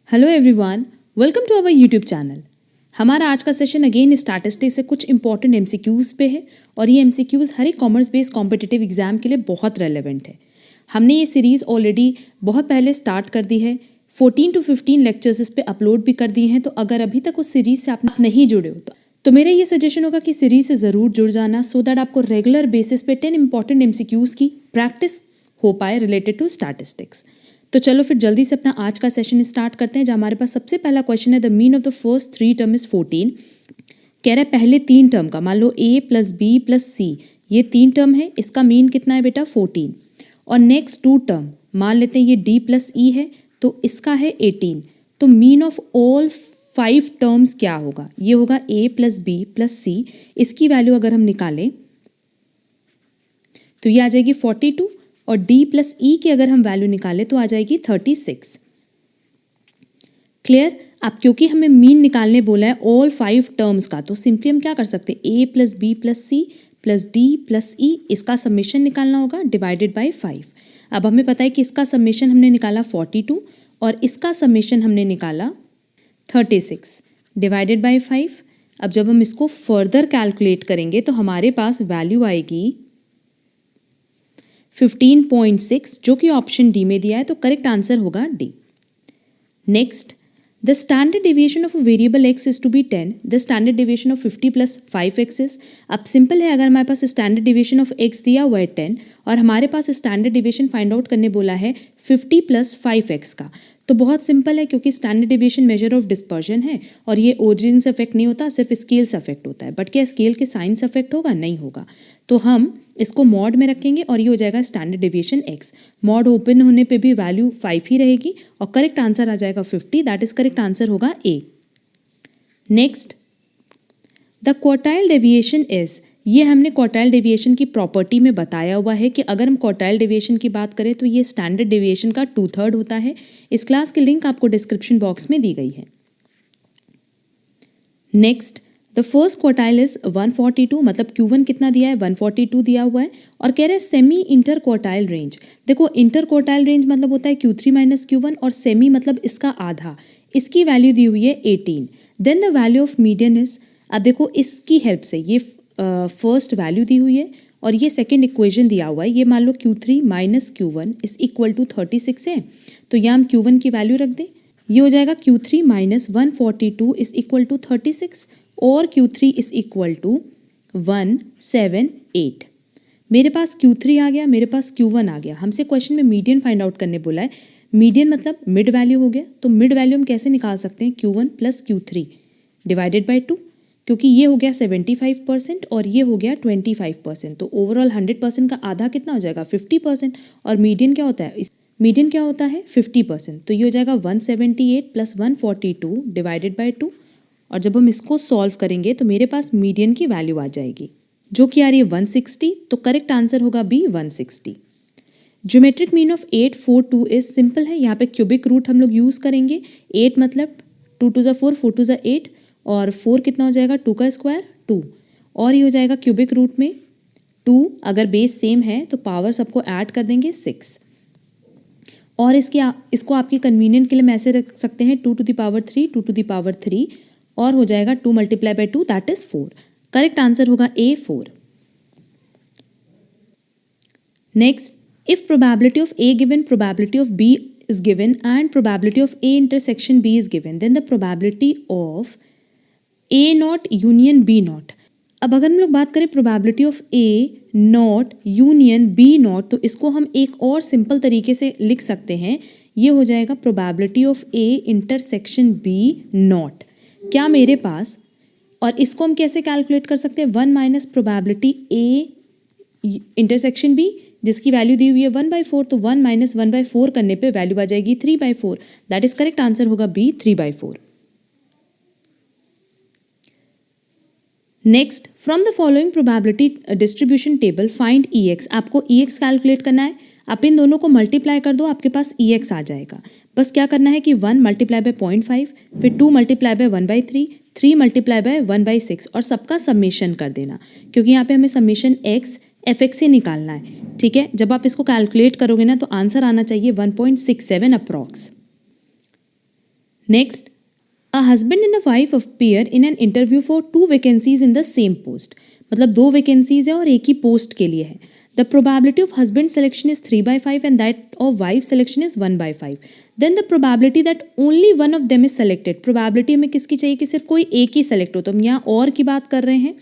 Hello everyone, welcome to our YouTube channel. हमारा आज का सेशन अगेन स्टैटिस्टिक्स से कुछ इंपॉर्टेंट एमसीक्यूज़ पे है और ये एमसीक्यूज़ हर एक कॉमर्स बेस्ड कॉम्पिटिटिव एग्जाम के लिए बहुत रेलेवेंट है। हमने ये सीरीज़ ऑलरेडी बहुत पहले स्टार्ट कर दी है, 14 to 15 लेक्चर्स इस पे अपलोड भी कर दिए हैं। तो अगर अभी तक उस सीरीज़ से आप नहीं जुड़े हो तो मेरा ये सजेशन होगा कि सीरीज़ से ज़रूर जुड़ जाना, सो दैट आपको रेगुलर बेसिस पे 10 इंपॉर्टेंट एमसीक्यूज़ की प्रैक्टिस हो पाए रिलेटेड टू स्टैटिस्टिक्स। तो चलो फिर जल्दी से अपना आज का सेशन स्टार्ट करते हैं। जहाँ हमारे पास सबसे पहला क्वेश्चन है, the mean of the first 3 term is 14। कह रहा है पहले 3 टर्म का, मान लो a प्लस बी प्लस सी, ये 3 टर्म है, इसका मीन कितना है बेटा 14। और नेक्स्ट 2 टर्म मान लेते हैं ये d प्लस ई है, तो इसका है 18। तो मीन ऑफ ऑल 5 टर्म्स क्या होगा? ये होगा a प्लस बी प्लस सी। इसकी वैल्यू अगर हम निकालें तो ये आ जाएगी 42, और d प्लस ई की अगर हम वैल्यू निकालें तो आ जाएगी 36। क्लियर? अब क्योंकि हमें मीन निकालने बोला है ऑल 5 टर्म्स का, तो सिंपली हम क्या कर सकते हैं, a plus B plus C plus D plus E, इसका समेशन निकालना होगा डिवाइडेड बाय 5। अब हमें पता है कि इसका समेशन हमने निकाला 42 और इसका समेशन हमने निकाला 36 डिवाइडेड बाय 5। अब जब हम इसको फर्दर कैलकुलेट करेंगे तो हमारे पास वैल्यू आएगी 15.6, जो कि ऑप्शन डी में दिया है, तो करेक्ट आंसर होगा D. Next, the standard deviation of a variable x is to be 10, the standard deviation of 50 plus 5x is. अब सिंपल है, अगर हमारे पास स्टैंडर्ड डेविएशन ऑफ x दिया हुआ है 10 और हमारे पास स्टैंडर्ड डेविएशन फाइंड आउट करने बोला है 50 प्लस 5x का, तो बहुत सिंपल है, क्योंकि standard deviation measure of dispersion है और ये ओरिजिन से अफेक्ट नहीं होता, सिर्फ स्केल से अफेक्ट होता है। बट क्या स्केल के साइन से अफेक्ट होगा? नहीं होगा। तो हम इसको मॉड में रखेंगे और ये हो जाएगा standard deviation x। Mod open होने पे भी वैल्यू 5 ही रहेगी और करेक्ट आंसर आ जाएगा 50, दैट इज करेक्ट आंसर होगा A. Next, the quartile deviation is, ये हमने क्वार्टाइल डेविएशन की प्रॉपर्टी में बताया हुआ है कि अगर हम क्वार्टाइल डेविएशन की बात करें तो ये स्टैंडर्ड डेविएशन का 2/3 होता है। इस क्लास की लिंक आपको डिस्क्रिप्शन बॉक्स में दी गई है। Next, the first quartile is 142, मतलब Q1 कितना दिया है? 142 दिया हुआ है और कह रहे हैं सेमी इंटर क्वार्टाइल रेंज। देखो, इंटर क्वार्टाइल रेंज मतलब होता है Q3 माइनस Q1 और सेमी मतलब इसका आधा। इसकी वैल्यू दी हुई है 18। Then the value of median is, अब देखो इसकी हेल्प से ये फर्स्ट वैल्यू दी हुई है और ये सेकेंड इक्वेशन दिया हुआ है। ये मान लो Q3 minus Q1 is equal to 36 है, तो यहाँ हम Q1 की वैल्यू रख दें। ये हो जाएगा Q3 minus 142 is equal to 36 और Q3 इज इक्वल टू 178। मेरे पास Q3 आ गया, मेरे पास Q1 आ गया। हमसे क्वेश्चन में मीडियन फाइंड आउट करने बोला है। मीडियन मतलब मिड वैल्यू हो गया, तो मिड वैल्यू हम कैसे निकाल सकते हैं? Q1 plus Q3 divided by 2, क्योंकि ये हो गया 75% और ये हो गया 25%, तो ओवरऑल 100% का आधा कितना हो जाएगा? 50%। और मीडियन क्या होता है? मीडियन क्या होता है? 50%। तो ये हो जाएगा 178 प्लस 142 डिवाइडेड बाई 2, और जब हम इसको सॉल्व करेंगे तो मेरे पास मीडियन की वैल्यू आ जाएगी, जो कि आ रही है 160, तो करेक्ट आंसर होगा B 160। Geometric mean of 842 is, simple है, यहाँ पे क्यूबिक रूट हम लोग यूज़ करेंगे। 8 मतलब 2 टू ज़ा 4, 4 टू ज़ा 8, और 4 कितना हो जाएगा? 2 का स्क्वायर 2, और ये हो जाएगा क्यूबिक रूट में 2, अगर बेस सेम है तो पावर सबको ऐड कर देंगे 6, और इसको आपकी कन्वीनियंट के लिए हम ऐसे रख सकते हैं 2 to the power 3, 2 to the power 3, और हो जाएगा 2 multiply by 2, that is 4। Correct answer होगा A 4। Next, if probability of A given, probability of B is given and probability of A intersection B is given, then the probability of A naught union B naught। अब अगर हम लोग बात करें probability of A naught union B naught, तो इसको हम एक और सिंपल तरीके से लिख सकते हैं। ये हो जाएगा probability of A intersection B naught। क्या मेरे पास, और इसको हम कैसे कैलकुलेट कर सकते हैं? 1 minus probability A intersection B, जिसकी वैल्यू दी हुई है 1/4, तो 1 माइनस 1/4 करने पे वैल्यू आ जाएगी 3/4, दैट इज करेक्ट आंसर होगा B 3/4। Next, from the following probability distribution table find EX। आपको EX कैलकुलेट करना है। आप इन दोनों को मल्टीप्लाई कर दो, आपके पास EX आ जाएगा। बस क्या करना है कि 1 मल्टीप्लाई बाय 0.5, फिर 2 मल्टीप्लाई बाय 1/3, 3 मल्टीप्लाई बाय 1/6, और सबका समेशन कर देना, क्योंकि यहाँ पे हमें समेशन x fx से निकालना है। ठीक है, जब आप इसको कैलकुलेट करोगे ना तो आंसर आना चाहिए 1.67 approx. Next, a husband and a wife appear in an interview for 2 vacancies in the same post. मतलब 2 वैकेंसीज है और एक ही पोस्ट के लिए है। The probability of husband selection is 3/5 and that of wife selection is 1/5। Then the probability that only one of them is selected. Probability हमें किसकी चाहिए कि सिर्फ कोई एक ही सेलेक्ट हो, तो हम यहाँ और की बात कर रहे हैं।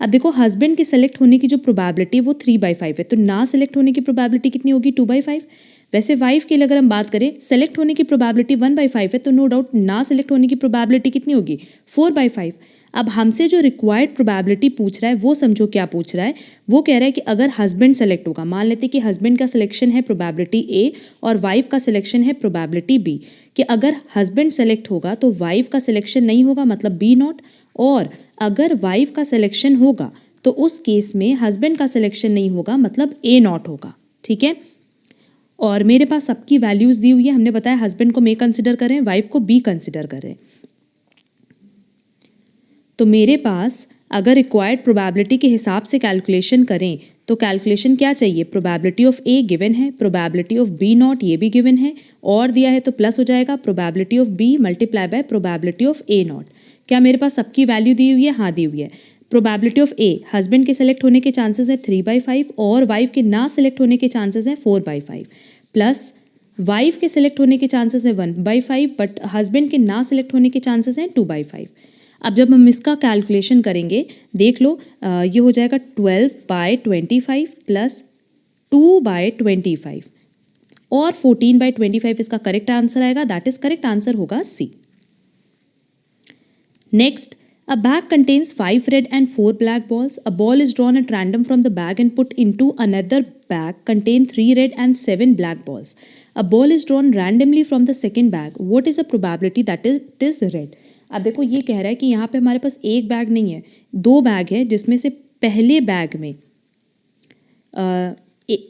अब देखो हस्बैंड के सेलेक्ट होने की जो प्रोबेबिलिटी है वो 3/5 है, तो ना सेलेक्ट होने की प्रोबेबिलिटी कितनी होगी 2/5। वैसे वाइफ की अगर हम बात करें, सेलेक्ट होने की प्रोबेबिलिटी 1/5 है, तो नो डाउट ना सेलेक्ट होने की प्रोबेबिलिटी कितनी होगी 4/5। अब हमसे जो रिक्वायर्ड प्रोबेबिलिटी पूछ रहा है वो समझो क्या पूछ रहा है। वो कह रहा है कि अगर हस्बैंड सेलेक्ट होगा, मान लेते कि हस्बैंड का सिलेक्शन है प्रोबेबिलिटी ए और वाइफ का सिलेक्शन है प्रोबेबिलिटी बी, कि अगर हस्बैंड सेलेक्ट होगा तो वाइफ का सिलेक्शन नहीं होगा, मतलब बी नॉट, और अगर वाइफ का सिलेक्शन होगा तो उस केस में हस्बैंड का सिलेक्शन नहीं होगा, मतलब ए नॉट होगा। ठीक है, और मेरे पास सबकी वैल्यूज़ दी हुई है। हमने बताया हस्बैंड को मे कंसिडर करें, वाइफ को बी कंसिडर करें। तो मेरे पास अगर रिक्वायर्ड प्रोबेबिलिटी के हिसाब से कैलकुलेशन करें तो कैलकुलेशन क्या चाहिए, प्रोबेबिलिटी ऑफ ए गिवन है, प्रोबेबिलिटी ऑफ बी नॉट ये भी गिवन है, और दिया है तो प्लस हो जाएगा probability of B multiply by probability of A not. क्या मेरे पास सबकी वैल्यू दी हुई है? हाँ दी हुई है। प्रोबेबिलिटी ऑफ ए, हस्बैंड के सेलेक्ट होने के चांसेस है 3/5 और वाइफ के ना सेलेक्ट होने के चांसेस है 4/5, प्लस वाइफ के सेलेक्ट होने के चांसेस है 1/5 बट हस्बैंड के ना सेलेक्ट होने के चांसेस हैं 2/5। अब जब हम इसका कैलकुलेशन करेंगे, देख लो ये हो जाएगा 12/25 प्लस 2/25 और 14/25 इसका करेक्ट आंसर आएगा, दैट इज करेक्ट आंसर होगा C. Next, a bag contains 5 red and 4 black balls. A ball is drawn at random from the bag and put into another bag contain 3 red and 7 black balls. A ball is drawn randomly from the second bag. What is the probability that it is red? अब देखो ये कह रहा है कि यहाँ पे हमारे पास एक बैग नहीं है, 2 बैग है, जिसमें से पहले बैग में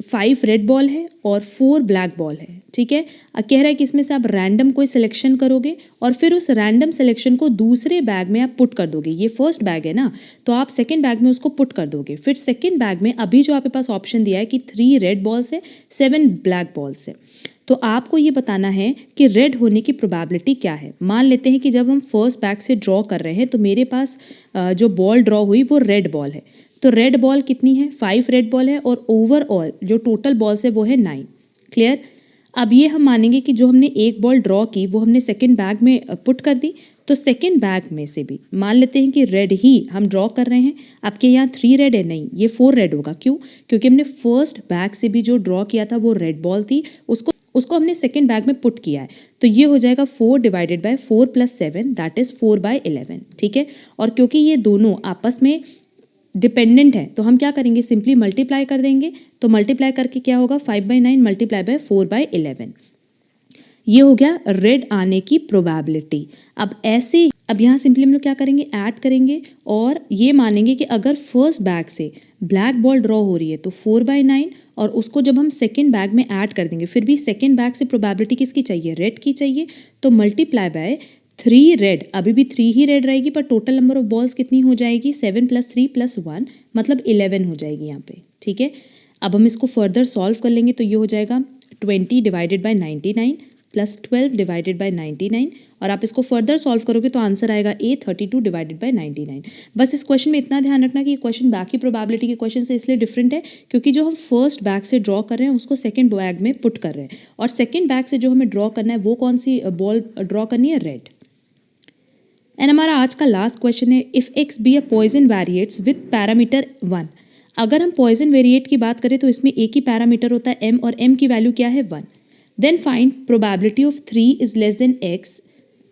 5 रेड बॉल है और 4 ब्लैक बॉल है। ठीक है, कह रहा है कि इसमें से आप रैंडम कोई सिलेक्शन करोगे और फिर उस रैंडम सिलेक्शन को दूसरे बैग में आप पुट कर दोगे। ये फर्स्ट बैग है ना, तो आप सेकंड बैग में उसको पुट कर दोगे। फिर सेकंड बैग में अभी जो आपके पास ऑप्शन दिया है कि 3 रेड बॉल्स है 7 ब्लैक बॉल्स है, तो आपको ये बताना है कि रेड होने की प्रोबेबिलिटी क्या है। मान लेते हैं कि जब हम फर्स्ट बैग से ड्रॉ कर रहे हैं तो मेरे पास जो बॉल ड्रॉ हुई वो रेड बॉल है, तो रेड बॉल कितनी है 5 रेड बॉल है और ओवरऑल जो टोटल बॉल्स है वो है 9। क्लियर। अब ये हम मानेंगे कि जो हमने एक बॉल ड्रॉ की वो हमने सेकंड बैग में पुट कर दी, तो सेकंड बैग में से भी मान लेते हैं कि रेड ही हम ड्रॉ कर रहे हैं। आपके यहाँ 3 रेड है, नहीं ये 4 रेड होगा। क्यों? क्योंकि हमने फर्स्ट बैग से भी जो ड्रॉ किया था वो रेड बॉल थी, उसको हमने सेकंड बैग में पुट किया है, तो ये हो जाएगा 4 divided by 4 plus 7 that is 4/11। ठीक है, और क्योंकि ये दोनों आपस में डिपेंडेंट है तो हम क्या करेंगे, सिंपली मल्टीप्लाई कर देंगे। तो मल्टीप्लाई करके क्या होगा 5/9 मल्टीप्लाई बाय 4/11, ये हो गया रेड आने की प्रोबेबिलिटी। अब यहाँ सिंपली हम लोग क्या करेंगे, ऐड करेंगे और ये मानेंगे कि अगर फर्स्ट बैग से ब्लैक बॉल ड्रॉ हो रही है तो 4/9, और उसको जब हम सेकंड बैग में ऐड कर देंगे, फिर भी सेकंड बैग से प्रोबेबिलिटी किसकी चाहिए, रेड की चाहिए, तो मल्टीप्लाई बाय 3 रेड, अभी भी 3 ही रेड रहेगी पर टोटल नंबर ऑफ बॉल्स कितनी हो जाएगी 7 + 3 + 1 मतलब 11 हो जाएगी यहाँ पे। ठीक है, अब हम इसको फर्दर सॉल्व कर लेंगे तो ये हो जाएगा 20 divided by 99 plus 12 divided by 99, और आप इसको फर्दर सॉल्व करोगे तो आंसर आएगा A 32 डिवाइडेड बाय 99। बस इस क्वेश्चन में इतना ध्यान रखना कि ये क्वेश्चन बाकी प्रोबेबिलिटी के क्वेश्चन से इसलिए डिफरेंट है क्योंकि जो हम फर्स्ट बैग से ड्रॉ कर रहे हैं उसको सेकंड बैग में पुट कर रहे हैं, और सेकंड बैग से जो हमें ड्रॉ करना है वो कौन सी बॉल ड्रॉ करनी है, रेड। एंड हमारा आज का लास्ट क्वेश्चन है, if x be a Poisson variates with parameter 1। अगर हम पॉइजन वेरिएट की बात करें तो इसमें एक ही पैरामीटर होता है m, और m की वैल्यू क्या है 1। Then find probability of 3 is less than x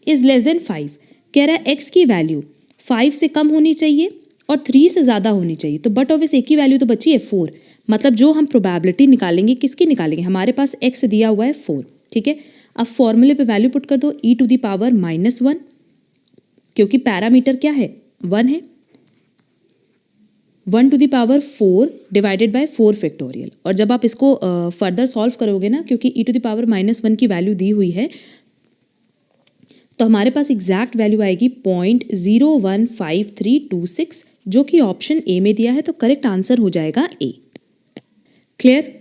is less than 5। कह रहा है x की वैल्यू 5 से कम होनी चाहिए और 3 से ज़्यादा होनी चाहिए, तो बट ऑफिस एक ही वैल्यू तो बची है 4। मतलब जो हम प्रोबेबिलिटी निकालेंगे किसकी निकालेंगे, हमारे पास x दिया हुआ है 4। ठीक है, अब फॉर्मूले पे वैल्यू पुट कर दो e⁻⁻1, क्योंकि पैरामीटर क्या है 1 है, 1⁴ डिवाइडेड बाय 4 फैक्टोरियल। और जब आप इसको फर्दर सॉल्व करोगे ना, क्योंकि e⁻−1 की वैल्यू दी हुई है, तो हमारे पास एग्जैक्ट वैल्यू आएगी 0.015326, जो कि ऑप्शन ए में दिया है, तो करेक्ट आंसर हो जाएगा ए। क्लियर।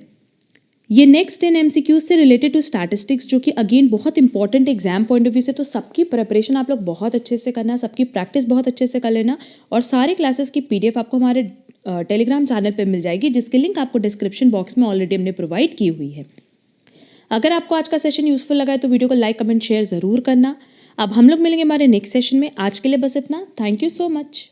ये नेक्स्ट 10 MCQs से रिलेटेड टू स्टैटिस्टिक्स, जो कि अगेन बहुत important exam point of view से, तो सबकी प्रिपरेशन आप लोग बहुत अच्छे से करना, सबकी प्रैक्टिस बहुत अच्छे से कर लेना। और सारे क्लासेस की PDF आपको हमारे टेलीग्राम चैनल पे मिल जाएगी, जिसकी लिंक आपको डिस्क्रिप्शन बॉक्स में ऑलरेडी हमने प्रोवाइड की हुई है। अगर आपको आज का सेशन यूजफुल लगा है तो वीडियो को लाइक कमेंट शेयर ज़रूर करना। अब हम लोग मिलेंगे हमारे नेक्स्ट सेशन में। आज के लिए बस इतना। Thank you so much.